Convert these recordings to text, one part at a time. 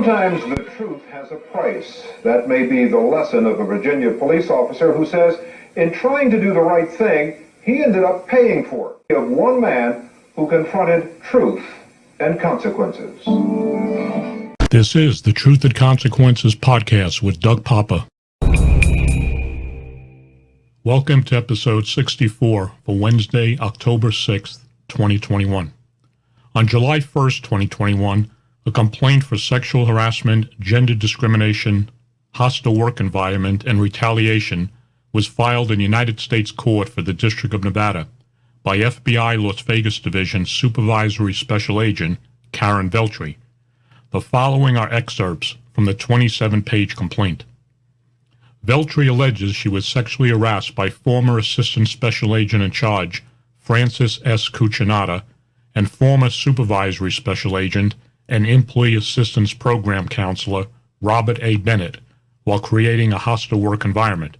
Sometimes the truth has a price. That may be the lesson of a Virginia police officer who says in trying to do the right thing, he ended up paying for it. Of one man who confronted truth and consequences. This is the Truth and Consequences podcast with Doug Poppa. Welcome to episode 64 for Wednesday, October 6th, 2021. On July 1st, 2021, a complaint for sexual harassment, gender discrimination, hostile work environment, and retaliation was filed in United States Court for the District of Nevada by FBI Las Vegas Division Supervisory Special Agent Karen Veltri. The following are excerpts from the 27-page complaint. Veltri alleges she was sexually harassed by former Assistant Special Agent in Charge Francis S. Cuccinata and former Supervisory Special Agent and Employee Assistance Program Counselor Robert A. Bennett while creating a hostile work environment.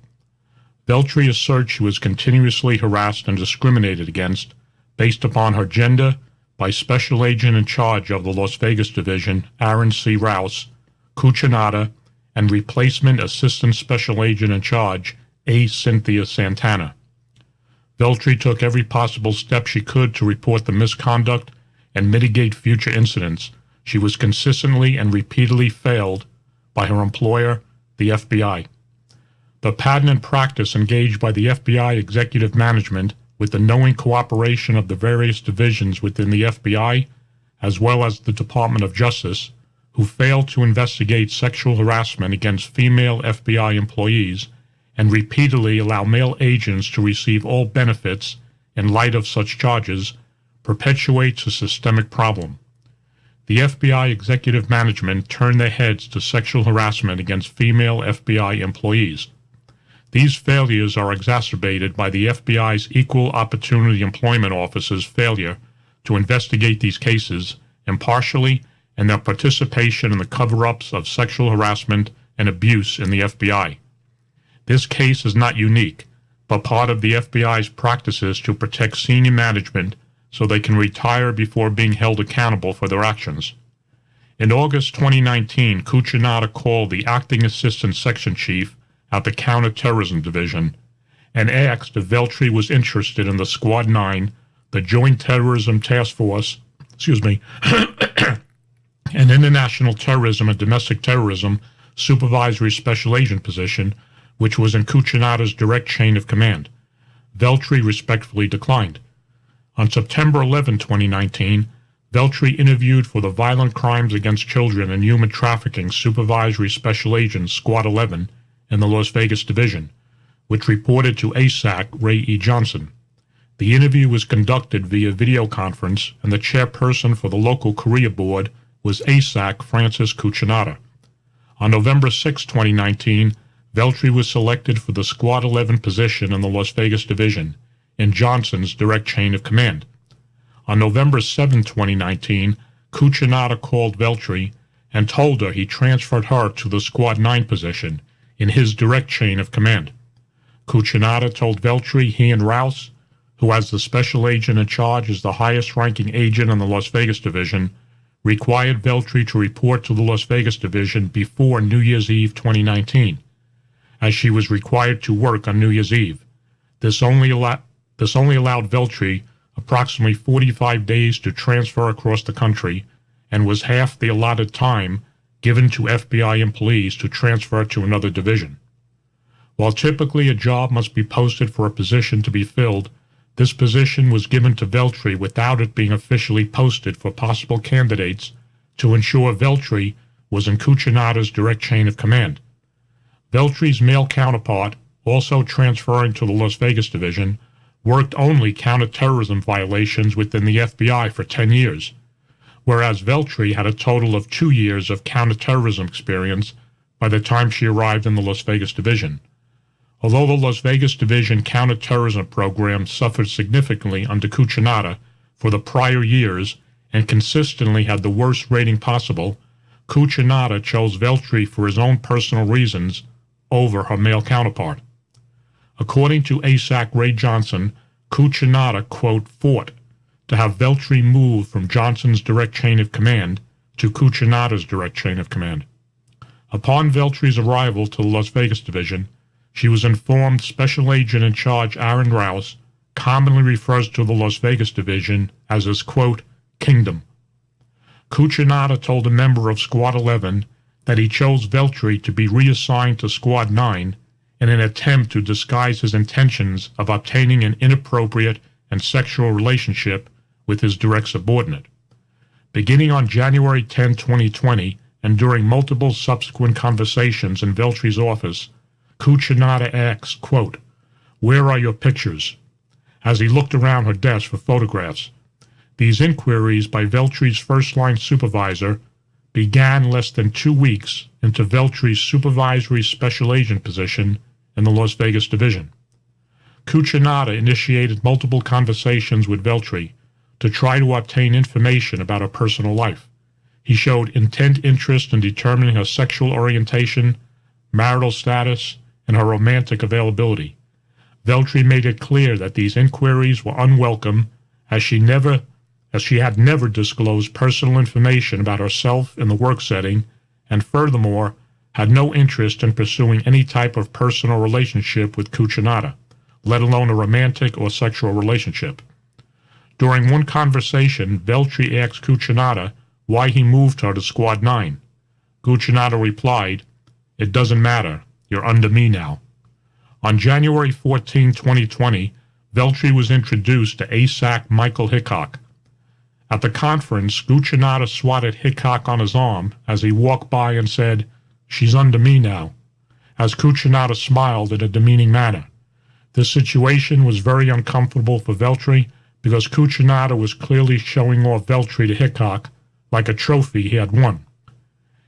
Veltri asserts she was continuously harassed and discriminated against based upon her gender by Special Agent in Charge of the Las Vegas Division Aaron Rouse, Cuccinata, and Replacement Assistant Special Agent in Charge A. Cynthia Santana. Veltri took every possible step she could to report the misconduct and mitigate future incidents. She was consistently and repeatedly failed by her employer, the FBI. The pattern and practice engaged by the FBI executive management with the knowing cooperation of the various divisions within the FBI, as well as the Department of Justice, who failed to investigate sexual harassment against female FBI employees and repeatedly allow male agents to receive all benefits in light of such charges, perpetuates a systemic problem. The FBI executive management turned their heads to sexual harassment against female FBI employees. These failures are exacerbated by the FBI's Equal Opportunity Employment Office's failure to investigate these cases impartially and their participation in the cover-ups of sexual harassment and abuse in the FBI. This case is not unique, but part of the FBI's practices to protect senior management so they can retire before being held accountable for their actions. In August 2019, Cuccinata called the acting assistant section chief at the Counterterrorism Division and asked if Veltri was interested in the Squad 9, the Joint Terrorism Task Force, an international terrorism and domestic terrorism supervisory special agent position, which was in Cuccinata's direct chain of command. Veltri respectfully declined. On September 11, 2019, Veltri interviewed for the Violent Crimes Against Children and Human Trafficking Supervisory Special Agent Squad 11 in the Las Vegas Division, which reported to ASAC Ray E. Johnson. The interview was conducted via video conference, and the chairperson for the local career board was ASAC Francis Cuccinata. On November 6, 2019, Veltri was selected for the Squad 11 position in the Las Vegas Division, in Johnson's direct chain of command. On November 7, 2019, Cuccinata called Veltri and told her he transferred her to the Squad 9 position, in his direct chain of command. Cuccinata told Veltri he and Rouse, who as the special agent in charge is the highest-ranking agent in the Las Vegas Division, required Veltri to report to the Las Vegas Division before New Year's Eve 2019, as she was required to work on New Year's Eve. This only allowed Veltri approximately 45 days to transfer across the country and was half the allotted time given to FBI employees to transfer to another division. While typically a job must be posted for a position to be filled, this position was given to Veltri without it being officially posted for possible candidates to ensure Veltri was in Cuccinata's direct chain of command. Veltri's male counterpart, also transferring to the Las Vegas Division, worked only counterterrorism violations within the FBI for 10 years, whereas Veltri had a total of 2 years of counterterrorism experience by the time she arrived in the Las Vegas Division. Although the Las Vegas Division counterterrorism program suffered significantly under Cuccinata for the prior years and consistently had the worst rating possible, Cuccinata chose Veltri for his own personal reasons over her male counterpart. According to ASAC Ray Johnson, Cuccinata, quote, fought to have Veltri moved from Johnson's direct chain of command to Cucinotta's direct chain of command. Upon Veltri's arrival to the Las Vegas division, she was informed Special Agent in Charge Aaron Rouse commonly refers to the Las Vegas division as his, quote, kingdom. Cucinotta told a member of Squad 11 that he chose Veltri to be reassigned to Squad 9 in an attempt to disguise his intentions of obtaining an inappropriate and sexual relationship with his direct subordinate. Beginning on January 10, 2020, and during multiple subsequent conversations in Veltri's office, Cucinotta asks, quote, "Where are your pictures?" as he looked around her desk for photographs. These inquiries by Veltri's first-line supervisor began less than 2 weeks into Veltri's supervisory special agent position in the Las Vegas division. Cucinotta initiated multiple conversations with Veltri to try to obtain information about her personal life. He showed intense interest in determining her sexual orientation, marital status, and her romantic availability. Veltri made it clear that these inquiries were unwelcome, as she had never disclosed personal information about herself in the work setting, and furthermore, had no interest in pursuing any type of personal relationship with Cucinotta, let alone a romantic or sexual relationship. During one conversation, Veltri asked Cucinotta why he moved her to Squad 9. Cucinotta replied, "It doesn't matter, you're under me now." On January 14, 2020, Veltri was introduced to ASAC Michael Hickok. At the conference, Cucinotta swatted Hickok on his arm as he walked by and said, "She's under me now," as Cucinotta smiled in a demeaning manner. This situation was very uncomfortable for Veltri because Cucinotta was clearly showing off Veltri to Hickok like a trophy he had won.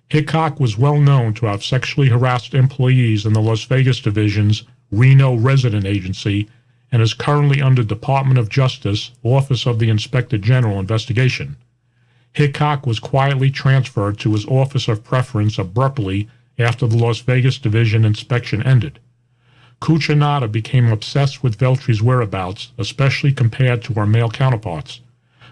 Hickok was well known to have sexually harassed employees in the Las Vegas division's Reno resident agency and is currently under Department of Justice, Office of the Inspector General investigation. Hickok was quietly transferred to his office of preference abruptly after the Las Vegas division inspection ended. Cucinotta became obsessed with Veltri's whereabouts, especially compared to her male counterparts.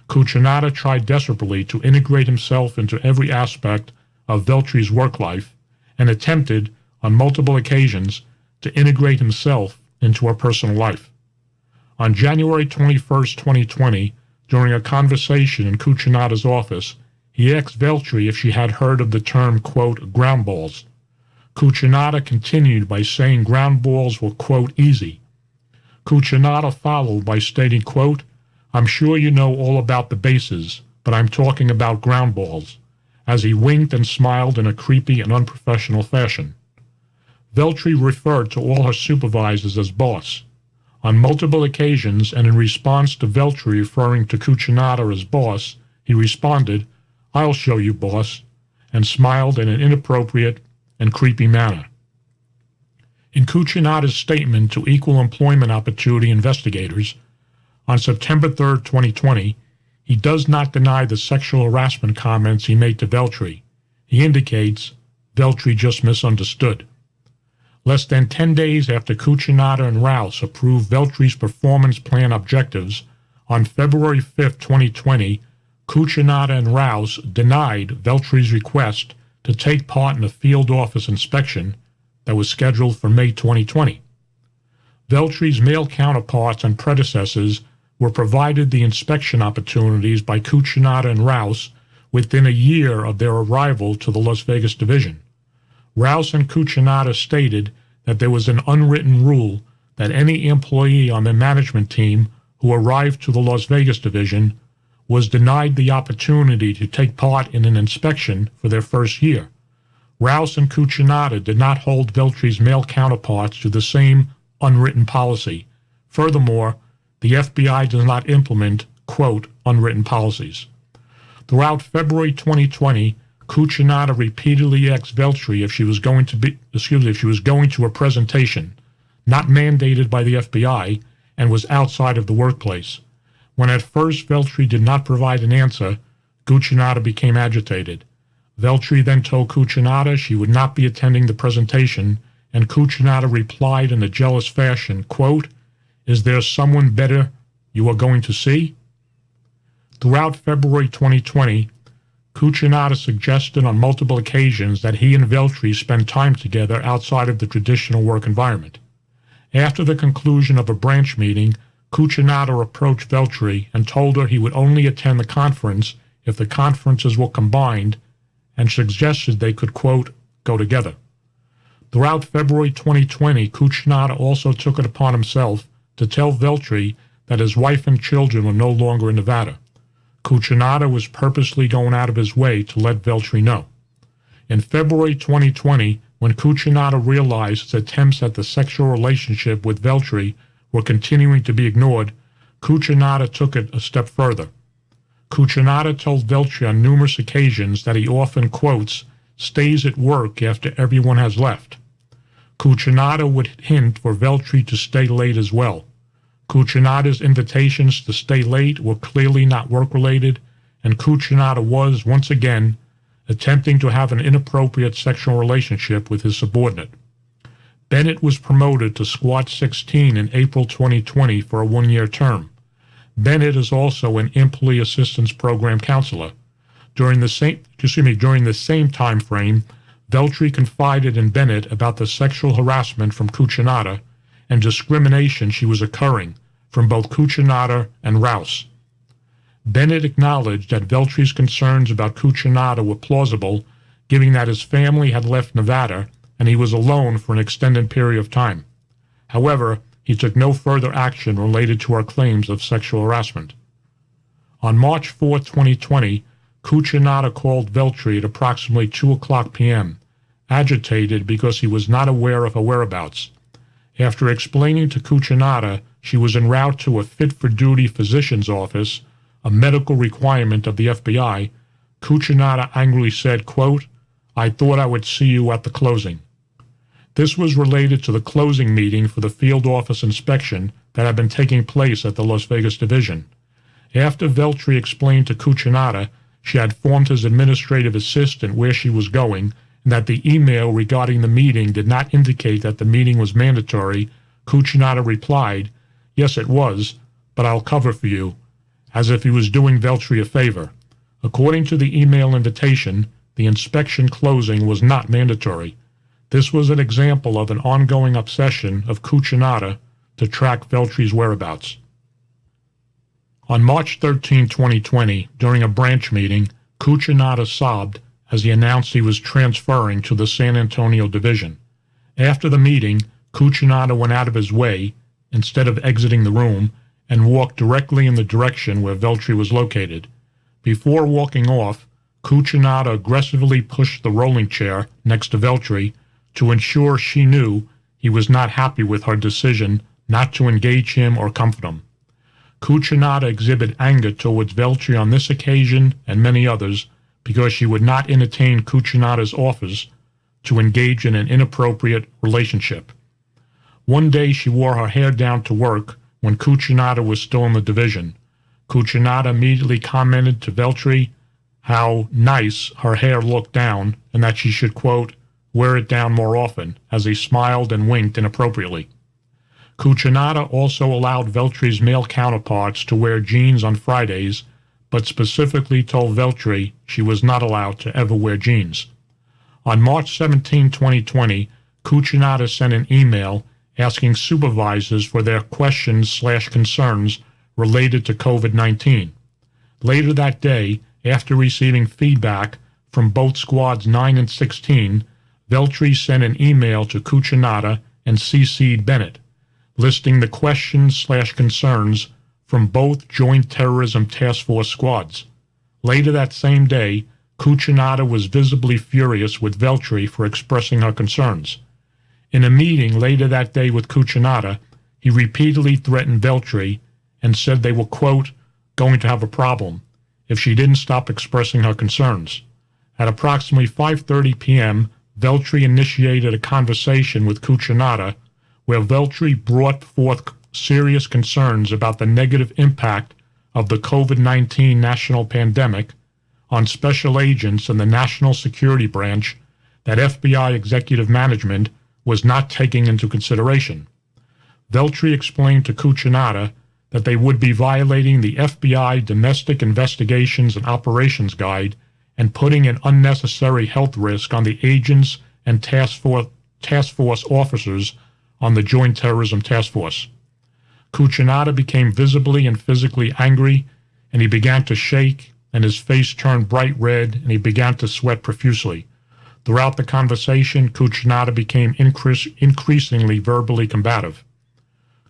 Cucinotta tried desperately to integrate himself into every aspect of Veltri's work life and attempted, on multiple occasions, to integrate himself into her personal life. On January 21, 2020, during a conversation in Cucinotta's office, he asked Veltri if she had heard of the term, quote, ground balls. Cucinotta continued by saying ground balls were, quote, easy. Cucinotta followed by stating, quote, "I'm sure you know all about the bases, but I'm talking about ground balls," as he winked and smiled in a creepy and unprofessional fashion. Veltri referred to all her supervisors as boss. On multiple occasions, and in response to Veltri referring to Cucinotta as boss, he responded, "I'll show you, boss," and smiled in an inappropriate and creepy manner. In Cucinotta's statement to Equal Employment Opportunity investigators on September 3, 2020, he does not deny the sexual harassment comments he made to Veltri. He indicates Veltri just misunderstood. Less than 10 days after Cucinotta and Rouse approved Veltri's performance plan objectives, on February 5, 2020, Cucinotta and Rouse denied Veltri's request to take part in a field office inspection that was scheduled for May 2020. Veltri's male counterparts and predecessors were provided the inspection opportunities by Cucinotta and Rouse within a year of their arrival to the Las Vegas division. Rouse and Cucinotta stated that there was an unwritten rule that any employee on the management team who arrived to the Las Vegas division was denied the opportunity to take part in an inspection for their first year. Rouse and Cucinotta did not hold Veltri's male counterparts to the same unwritten policy. Furthermore, the FBI does not implement, quote, unwritten policies. Throughout February 2020, Cucinotta repeatedly asked Veltri if she was going to a presentation, not mandated by the FBI, and was outside of the workplace. When at first Veltri did not provide an answer, Cucinotta became agitated. Veltri then told Cucinotta she would not be attending the presentation, and Cucinotta replied in a jealous fashion, quote, "Is there someone better you are going to see?" Throughout February 2020, Cucinato suggested on multiple occasions that he and Veltri spend time together outside of the traditional work environment. After the conclusion of a branch meeting, Cucinato approached Veltri and told her he would only attend the conference if the conferences were combined, and suggested they could, quote, go together. Throughout February 2020, Cucinato also took it upon himself to tell Veltri that his wife and children were no longer in Nevada. Cucinato was purposely going out of his way to let Veltri know. In February 2020, when Cucinato realized his attempts at the sexual relationship with Veltri were continuing to be ignored, Cucinato took it a step further. Cucinato told Veltri on numerous occasions that he often, quotes, stays at work after everyone has left. Cucinato would hint for Veltri to stay late as well. Cucinato's invitations to stay late were clearly not work-related, and Cucinato was, once again, attempting to have an inappropriate sexual relationship with his subordinate. Bennett was promoted to Squad 16 in April 2020 for a one-year term. Bennett is also an Employee Assistance Program counselor. During the same time frame, Veltri confided in Bennett about the sexual harassment from Cucinato and discrimination she was occurring from both Cucinato and Rouse. Bennett acknowledged that Veltri's concerns about Cucinato were plausible, given that his family had left Nevada and he was alone for an extended period of time. However, he took no further action related to her claims of sexual harassment. On March 4, 2020, Cucinato called Veltri at approximately 2:00 p.m., agitated because he was not aware of her whereabouts. After explaining to Cucinato she was en route to a fit-for-duty physician's office, a medical requirement of the FBI, Cucinato angrily said, quote, I thought I would see you at the closing. This was related to the closing meeting for the field office inspection that had been taking place at the Las Vegas division. After Veltri explained to Cucinato she had informed his administrative assistant where she was going and that the email regarding the meeting did not indicate that the meeting was mandatory, Cucinato replied, yes, it was, but I'll cover for you, as if he was doing Veltri a favor. According to the email invitation, the inspection closing was not mandatory. This was an example of an ongoing obsession of Cucinato to track Veltri's whereabouts. On March 13, 2020, during a branch meeting, Cucinato sobbed as he announced he was transferring to the San Antonio division. After the meeting, Cucinato went out of his way, instead of exiting the room, and walked directly in the direction where Veltri was located. Before walking off, Cucinato aggressively pushed the rolling chair next to Veltri to ensure she knew he was not happy with her decision not to engage him or comfort him. Cucinato exhibited anger towards Veltri on this occasion and many others because she would not entertain Cucinato's offers to engage in an inappropriate relationship. One day she wore her hair down to work when Cucinato was still in the division. Cucinato immediately commented to Veltri how nice her hair looked down and that she should, quote, wear it down more often, as he smiled and winked inappropriately. Cucinato also allowed Veltri's male counterparts to wear jeans on Fridays, but specifically told Veltri she was not allowed to ever wear jeans. On March 17, 2020, Cucinato sent an email asking supervisors for their questions/concerns related to COVID-19. Later that day, after receiving feedback from both squads 9 and 16, Veltri sent an email to Cucinato and CC'd Bennett, listing the questions/concerns from both Joint Terrorism Task Force squads. Later that same day, Cucinato was visibly furious with Veltri for expressing her concerns. In a meeting later that day with Cucinato, he repeatedly threatened Veltri and said they were, quote, going to have a problem if she didn't stop expressing her concerns. At approximately 5:30 p.m., Veltri initiated a conversation with Cucinato where Veltri brought forth serious concerns about the negative impact of the COVID-19 national pandemic on special agents in the National Security Branch that FBI executive management was not taking into consideration. Veltri explained to Cucinato that they would be violating the FBI Domestic Investigations and Operations Guide and putting an unnecessary health risk on the agents and task force officers on the Joint Terrorism Task Force. Cucinato became visibly and physically angry, and he began to shake, and his face turned bright red, and he began to sweat profusely. Throughout the conversation, Cucinato became increasingly verbally combative.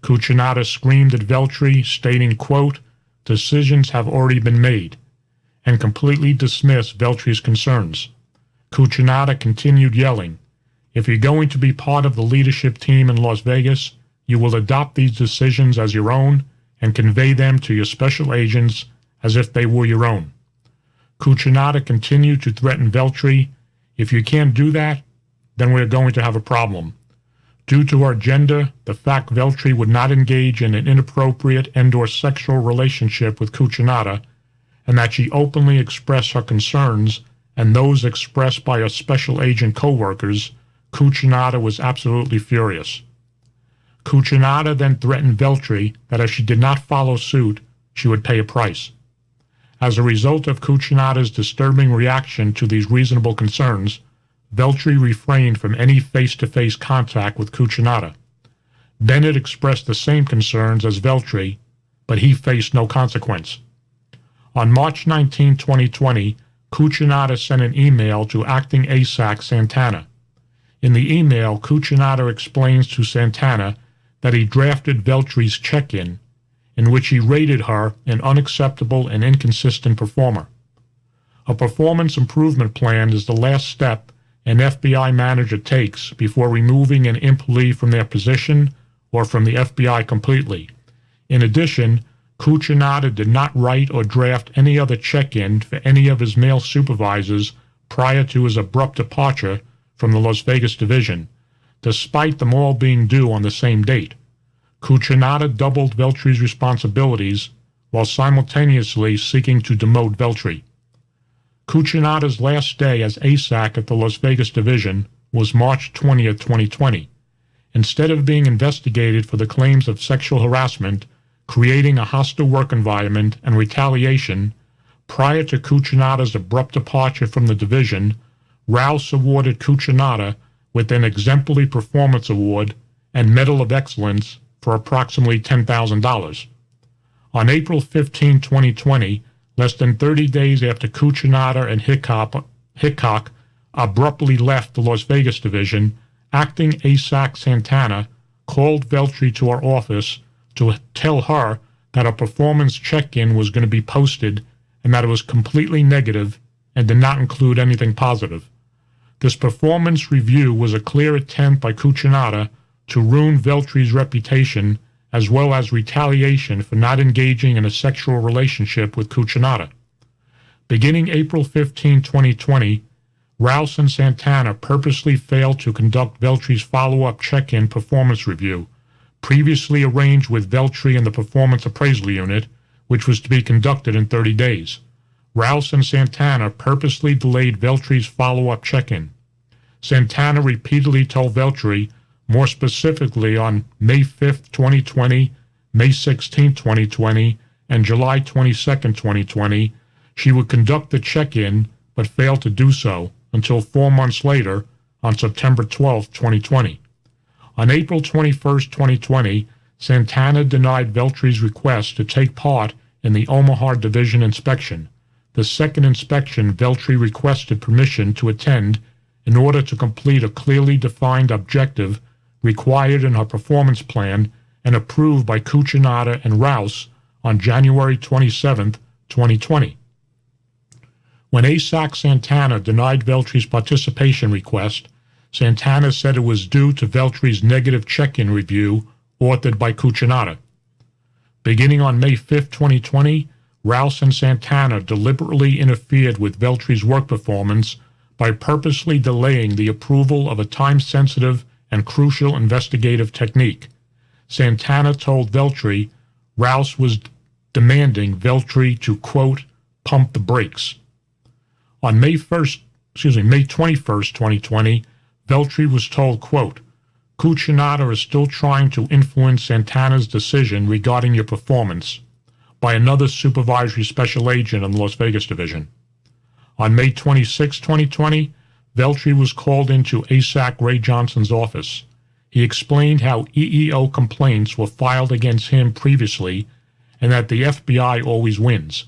Cucinato screamed at Veltri, stating, quote, "Decisions have already been made," and completely dismissed Veltri's concerns. Cucinato continued yelling, "If you're going to be part of the leadership team in Las Vegas, you will adopt these decisions as your own and convey them to your special agents as if they were your own." Cucinato continued to threaten Veltri, "If you can't do that, then we're going to have a problem." Due to her gender, the fact Veltri would not engage in an inappropriate and/or sexual relationship with Cucinato, and that she openly expressed her concerns and those expressed by her special agent co-workers, Cucinato was absolutely furious. Cucinato then threatened Veltri that if she did not follow suit, she would pay a price. As a result of Cucinato's disturbing reaction to these reasonable concerns, Veltri refrained from any face-to-face contact with Cucinato. Bennett expressed the same concerns as Veltri, but he faced no consequence. On March 19, 2020, Cucinato sent an email to acting ASAC Santana. In the email, Cucinato explains to Santana that he drafted Veltri's check-in, in which he rated her an unacceptable and inconsistent performer. A performance improvement plan is the last step an FBI manager takes before removing an employee from their position or from the FBI completely. In addition, Cucinato did not write or draft any other check-in for any of his male supervisors prior to his abrupt departure from the Las Vegas division, despite them all being due on the same date. Cucinato doubled Veltri's responsibilities while simultaneously seeking to demote Veltri. Cucinato's last day as ASAC at the Las Vegas division was March 20, 2020. Instead of being investigated for the claims of sexual harassment, creating a hostile work environment, and retaliation, prior to Cucinato's abrupt departure from the division, Rouse awarded Cucinato with an Exemplary Performance Award and Medal of Excellence for approximately $10,000. On April 15, 2020, less than 30 days after Cucinato and Hickok abruptly left the Las Vegas division, acting ASAC Santana called Veltri to our office to tell her that a performance check-in was going to be posted and that it was completely negative and did not include anything positive. This performance review was a clear attempt by Cucinato to ruin Veltri's reputation as well as retaliation for not engaging in a sexual relationship with Cucinato. Beginning April 15, 2020, Rouse and Santana purposely failed to conduct Veltri's follow-up check-in performance review, previously arranged with Veltri and the Performance Appraisal Unit, which was to be conducted in 30 days. Rouse and Santana purposely delayed Veltri's follow-up check-in. Santana repeatedly told Veltri, more specifically on May 5, 2020, May 16, 2020, and July 22, 2020, she would conduct the check-in but failed to do so until 4 months later on September 12, 2020. On April 21, 2020, Santana denied Veltri's request to take part in the Omaha Division inspection, the second inspection Veltri requested permission to attend in order to complete a clearly defined objective required in her performance plan and approved by Cucinato and Rouse on January 27, 2020. When ASAC Santana denied Veltri's participation request, Santana said it was due to Veltri's negative check-in review authored by Cucinato. Beginning on May 5, 2020, Rouse and Santana deliberately interfered with Veltri's work performance by purposely delaying the approval of a time-sensitive and crucial investigative technique. Santana told Veltri Rouse was demanding Veltri to, quote, pump the brakes. On May 21, 2020, Veltri was told, quote, Cucinato is still trying to influence Santana's decision regarding your performance by another supervisory special agent in the Las Vegas division. On May 26, 2020, Veltri was called into ASAC Ray Johnson's office. He explained how EEO complaints were filed against him previously and that the FBI always wins.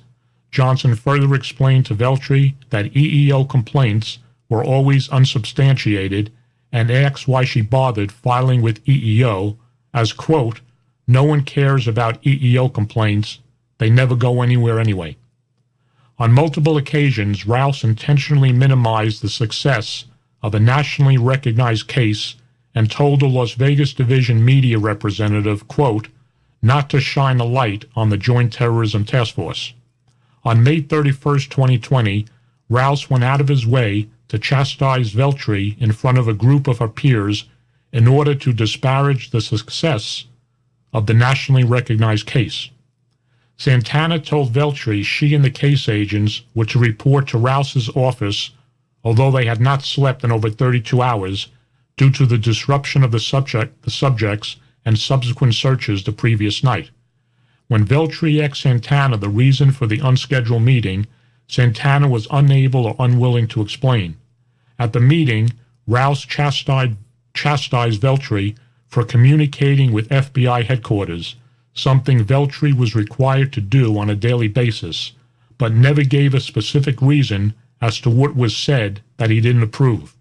Johnson further explained to Veltri that EEO complaints were always unsubstantiated and asked why she bothered filing with EEO as, quote, "No one cares about EEO complaints. They never go anywhere anyway." On multiple occasions, Rouse intentionally minimized the success of a nationally recognized case and told the Las Vegas Division media representative, quote, not to shine a light on the Joint Terrorism Task Force. On May 31, 2020, Rouse went out of his way to chastise Veltri in front of a group of her peers in order to disparage the success of the nationally recognized case. Santana told Veltri she and the case agents were to report to Rouse's office, although they had not slept in over 32 hours due to the disruption of the subjects and subsequent searches the previous night. When Veltri asked Santana the reason for the unscheduled meeting, Santana was unable or unwilling to explain. At the meeting, Rouse chastised Veltri for communicating with FBI headquarters, something Veltri was required to do on a daily basis, but never gave a specific reason as to what was said that he didn't approve.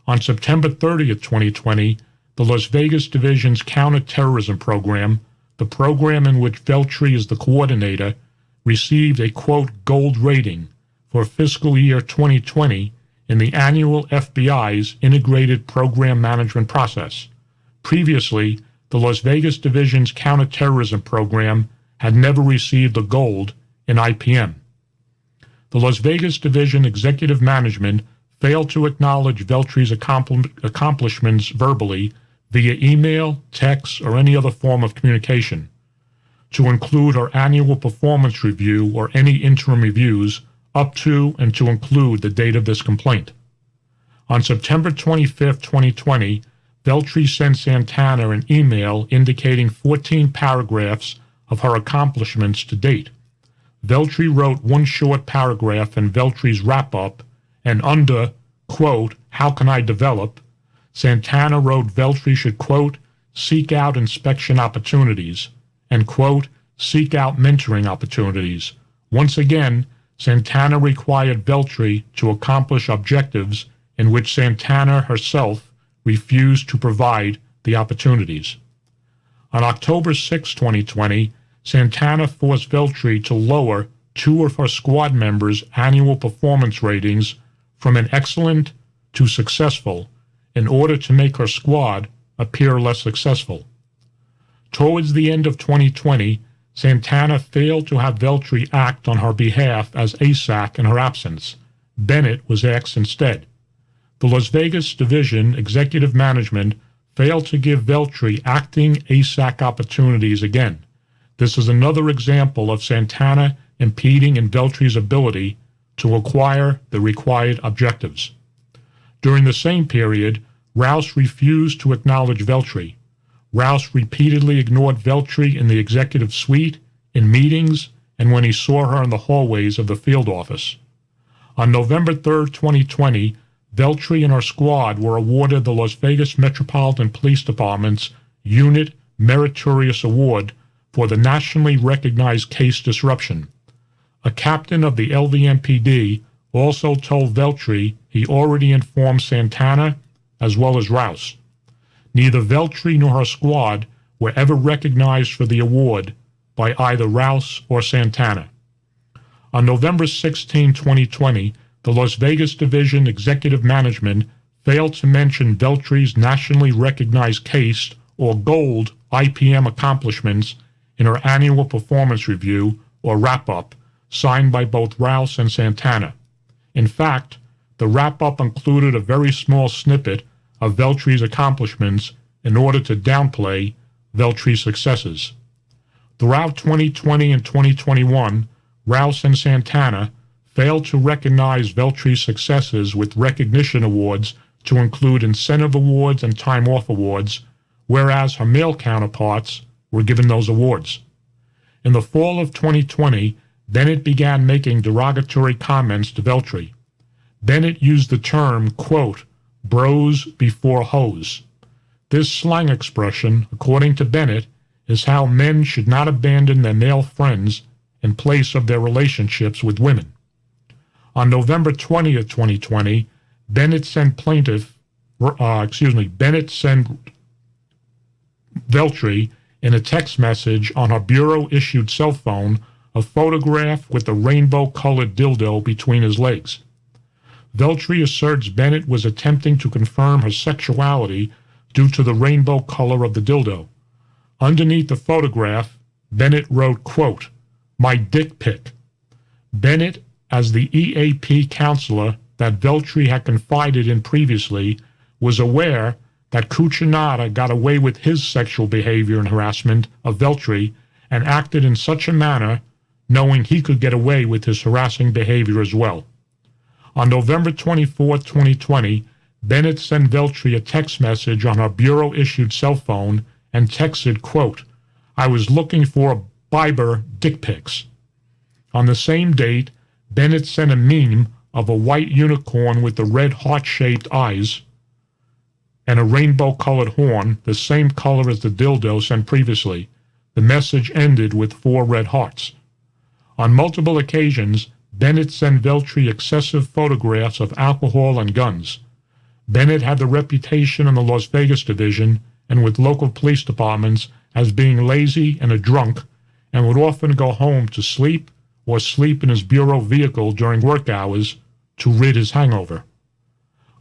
On September 30th, 2020, the Las Vegas Division's counterterrorism program, the program in which Veltri is the coordinator, received a, quote, gold rating for fiscal year 2020 in the annual FBI's integrated program management process. Previously, the Las Vegas Division's counterterrorism program had never received a gold in IPM. The Las Vegas Division executive management failed to acknowledge Veltri's accomplishments verbally via email, text, or any other form of communication. To include her annual performance review or any interim reviews up to and to include the date of this complaint. On September 25, 2020, Veltri sent Santana an email indicating 14 paragraphs of her accomplishments to date. Veltri wrote one short paragraph in Veltri's wrap-up, and under, quote, how can I develop, Santana wrote Veltri should, quote, seek out inspection opportunities, and, quote, seek out mentoring opportunities. Once again, Santana required Veltri to accomplish objectives in which Santana herself refused to provide the opportunities. On October 6, 2020, Santana forced Veltri to lower two of her squad members' annual performance ratings from an excellent to successful in order to make her squad appear less successful. Towards the end of 2020, Santana failed to have Veltri act on her behalf as ASAC in her absence. Bennett was asked instead. The Las Vegas Division executive management failed to give Veltri acting ASAC opportunities again. This is another example of Santana impeding in Veltri's ability to acquire the required objectives. During the same period, Rouse refused to acknowledge Veltri. Rouse repeatedly ignored Veltri in the executive suite, in meetings, and when he saw her in the hallways of the field office. On November 3, 2020, Veltri and her squad were awarded the Las Vegas Metropolitan Police Department's Unit Meritorious Award for the nationally recognized case disruption. A captain of the LVMPD also told Veltri he already informed Santana as well as Rouse. Neither Veltri nor her squad were ever recognized for the award by either Rouse or Santana. On November 16, 2020, the Las Vegas Division executive management failed to mention Veltri's nationally recognized case or gold IPM accomplishments in her annual performance review or wrap-up signed by both Rouse and Santana. In fact, the wrap-up included a very small snippet of Veltri's accomplishments in order to downplay Veltri's successes. Throughout 2020 and 2021, Rouse and Santana failed to recognize Veltri's successes with recognition awards to include incentive awards and time-off awards, whereas her male counterparts were given those awards. In the fall of 2020, Bennett began making derogatory comments to Veltri. Bennett used the term, quote, bros before hoes. This slang expression, according to Bennett, is how men should not abandon their male friends in place of their relationships with women. On November 20th, 2020, Bennett sent Veltri in a text message on her bureau-issued cell phone a photograph with a rainbow-colored dildo between his legs. Veltri asserts Bennett was attempting to confirm her sexuality due to the rainbow color of the dildo. Underneath the photograph, Bennett wrote, quote, my dick pic. Bennett, as the EAP counselor that Veltri had confided in previously, was aware that Cucinato got away with his sexual behavior and harassment of Veltri and acted in such a manner knowing he could get away with his harassing behavior as well. On November 24, 2020, Bennett sent Veltri a text message on her bureau-issued cell phone and texted, quote, I was looking for Bieber dick pics. On the same date, Bennett sent a meme of a white unicorn with the red heart-shaped eyes and a rainbow-colored horn, the same color as the dildo sent previously. The message ended with 4 red hearts. On multiple occasions, Bennett sent Veltri excessive photographs of alcohol and guns. Bennett had the reputation in the Las Vegas division and with local police departments as being lazy and a drunk, and would often go home to sleep or sleep in his bureau vehicle during work hours to rid his hangover.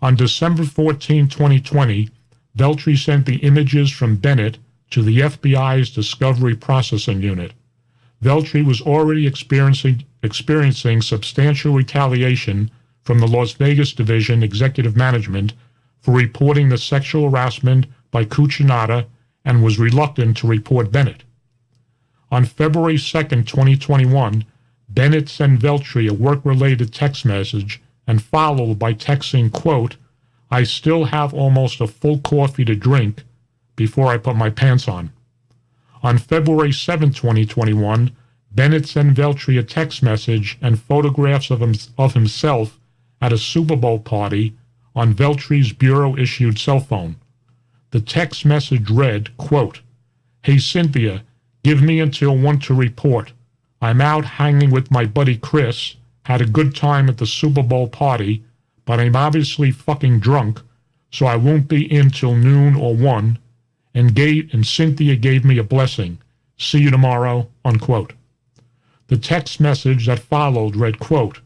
On December 14, 2020, Veltri sent the images from Bennett to the FBI's Discovery Processing Unit. Veltri was already experiencing substantial retaliation from the Las Vegas Division Executive Management for reporting the sexual harassment by Cucinato and was reluctant to report Bennett. On February 2, 2021, Bennett sent Veltri a work-related text message and followed by texting, quote, I still have almost a full coffee to drink before I put my pants on. On February 7, 2021, Bennett sent Veltri a text message and photographs of himself at a Super Bowl party on Veltri's bureau-issued cell phone. The text message read, quote, Hey Cynthia, give me until 1 to report. I'm out hanging with my buddy Chris, had a good time at the Super Bowl party, but I'm obviously fucking drunk, so I won't be in till noon or 1, and Cynthia gave me a blessing. See you tomorrow, unquote. The text message that followed read, quote,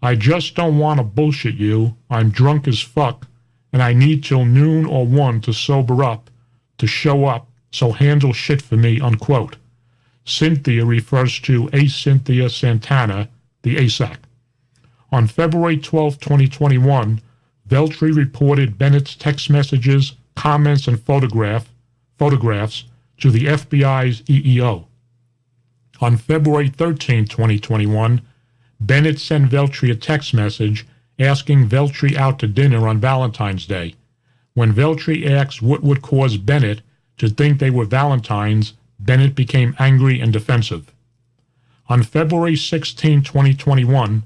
I just don't want to bullshit you. I'm drunk as fuck, and I need till noon or 1 to sober up, to show up, so handle shit for me, unquote. Cynthia refers to A. Cynthia Santana, the ASAC. On February 12, 2021, Veltri reported Bennett's text messages, comments, and photographs to the FBI's EEO. On February 13, 2021, Bennett sent Veltri a text message asking Veltri out to dinner on Valentine's Day. When Veltri asked what would cause Bennett to think they were Valentines, Bennett became angry and defensive. On February 16, 2021,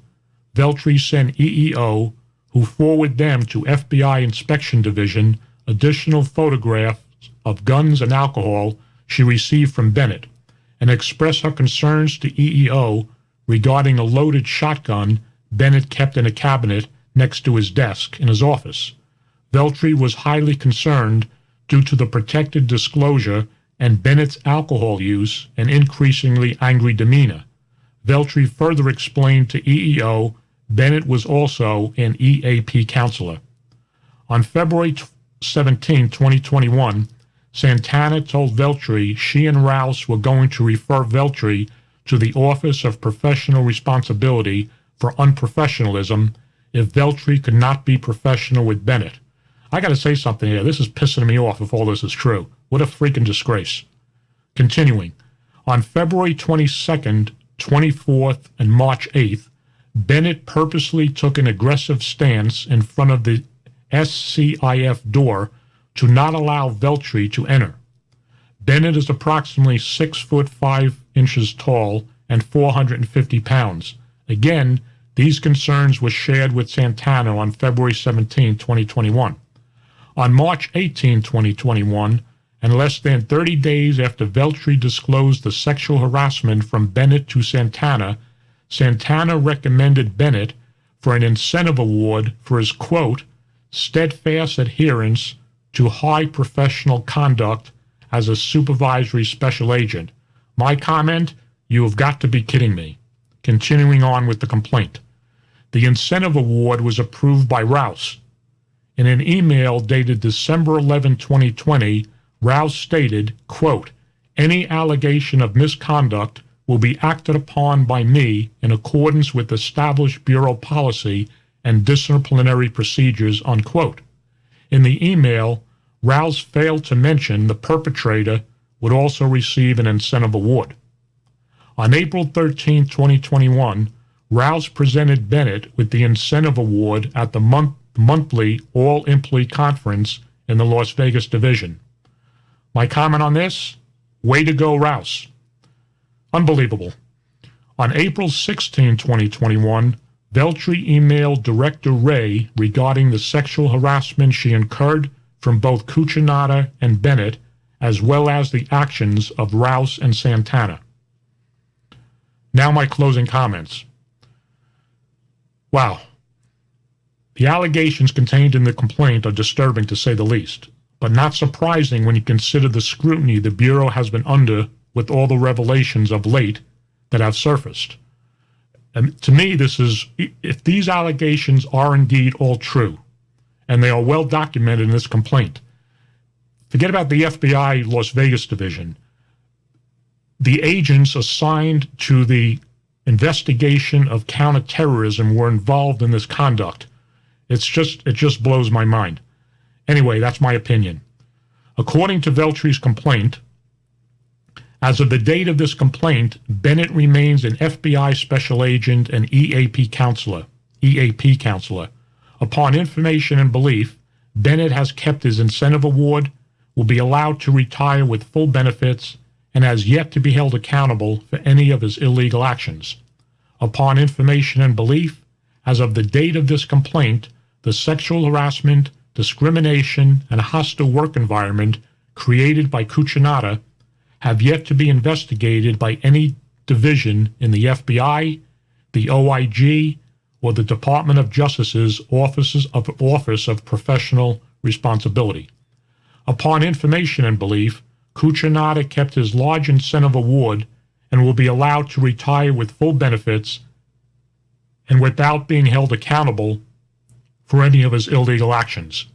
Veltri sent EEO, who forwarded them to FBI Inspection Division, additional photographs of guns and alcohol she received from Bennett, and expressed her concerns to EEO regarding a loaded shotgun Bennett kept in a cabinet next to his desk in his office. Veltri was highly concerned due to the protected disclosure and Bennett's alcohol use and increasingly angry demeanor. Veltri further explained to EEO Bennett was also an EAP counselor. On February 17, 2021, Santana told Veltri she and Rouse were going to refer Veltri to the Office of Professional Responsibility for Unprofessionalism if Veltri could not be professional with Bennett. I gotta say something here. This is pissing me off if all this is true. What a freaking disgrace. Continuing. On February 22nd, 24th, and March 8th, Bennett purposely took an aggressive stance in front of the SCIF door to not allow Veltri to enter. Bennett is approximately 6 foot 5 inches tall and 450 pounds. Again, these concerns were shared with Santana on February 17, 2021. On March 18, 2021, and less than 30 days after Veltri disclosed the sexual harassment from Bennett to Santana, Santana recommended Bennett for an incentive award for his, quote, steadfast adherence to high professional conduct as a supervisory special agent. My comment, you have got to be kidding me. Continuing on with the complaint. The incentive award was approved by Rouse. In an email dated December 11, 2020, Rouse stated, quote, any allegation of misconduct will be acted upon by me in accordance with established Bureau policy and disciplinary procedures, unquote. In the email, Rouse failed to mention the perpetrator would also receive an incentive award. On April 13, 2021, Rouse presented Bennett with the incentive award at the monthly all-employee conference in the Las Vegas division. My comment on this? Way to go, Rouse. Unbelievable. On April 16, 2021, Veltri emailed Director Ray regarding the sexual harassment she incurred from both Cucinato and Bennett, as well as the actions of Rouse and Santana. Now my closing comments. Wow. The allegations contained in the complaint are disturbing to say the least, but not surprising when you consider the scrutiny the Bureau has been under with all the revelations of late that have surfaced. And to me, this is, if these allegations are indeed all true, and they are well documented in this complaint, forget about the FBI Las Vegas division. The agents assigned to the investigation of counterterrorism were involved in this conduct. It just blows my mind. Anyway, that's my opinion. According to Veltri's complaint, as of the date of this complaint, Bennett remains an FBI special agent and EAP counselor. Upon information and belief, Bennett has kept his incentive award, will be allowed to retire with full benefits, and has yet to be held accountable for any of his illegal actions. Upon information and belief, as of the date of this complaint, the sexual harassment, discrimination, and hostile work environment created by Cucinato have yet to be investigated by any division in the FBI, the OIG, or the Department of Justice's Office of Professional Responsibility. Upon information and belief, Cucinato kept his large incentive award and will be allowed to retire with full benefits and without being held accountable for any of his illegal actions.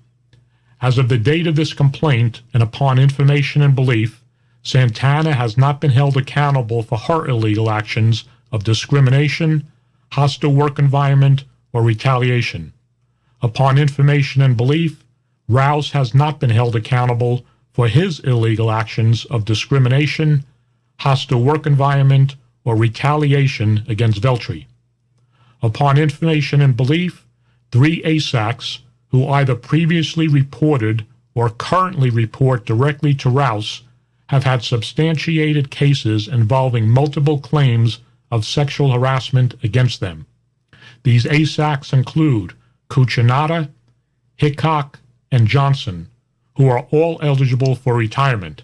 As of the date of this complaint, and upon information and belief, Santana has not been held accountable for her illegal actions of discrimination, hostile work environment, or retaliation. Upon information and belief, Rouse has not been held accountable for his illegal actions of discrimination, hostile work environment, or retaliation against Veltri. Upon information and belief, 3 ASACs, who either previously reported or currently report directly to Rouse, have had substantiated cases involving multiple claims of sexual harassment against them. These ASACs include Cucinato, Hickok, and Johnson, who are all eligible for retirement.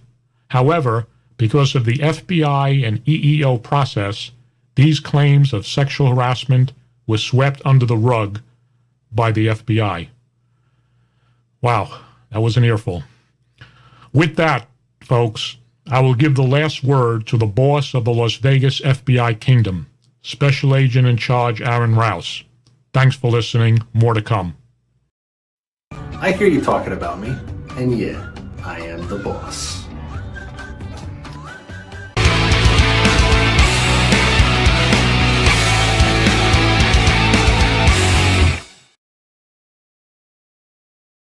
However, because of the FBI and EEO process, these claims of sexual harassment were swept under the rug by the FBI. Wow, that was an earful. With that, folks, I will give the last word to the boss of the Las Vegas FBI Kingdom, Special Agent in Charge Aaron Rouse. Thanks for listening. More to come. I hear you talking about me, and yeah, I am the boss.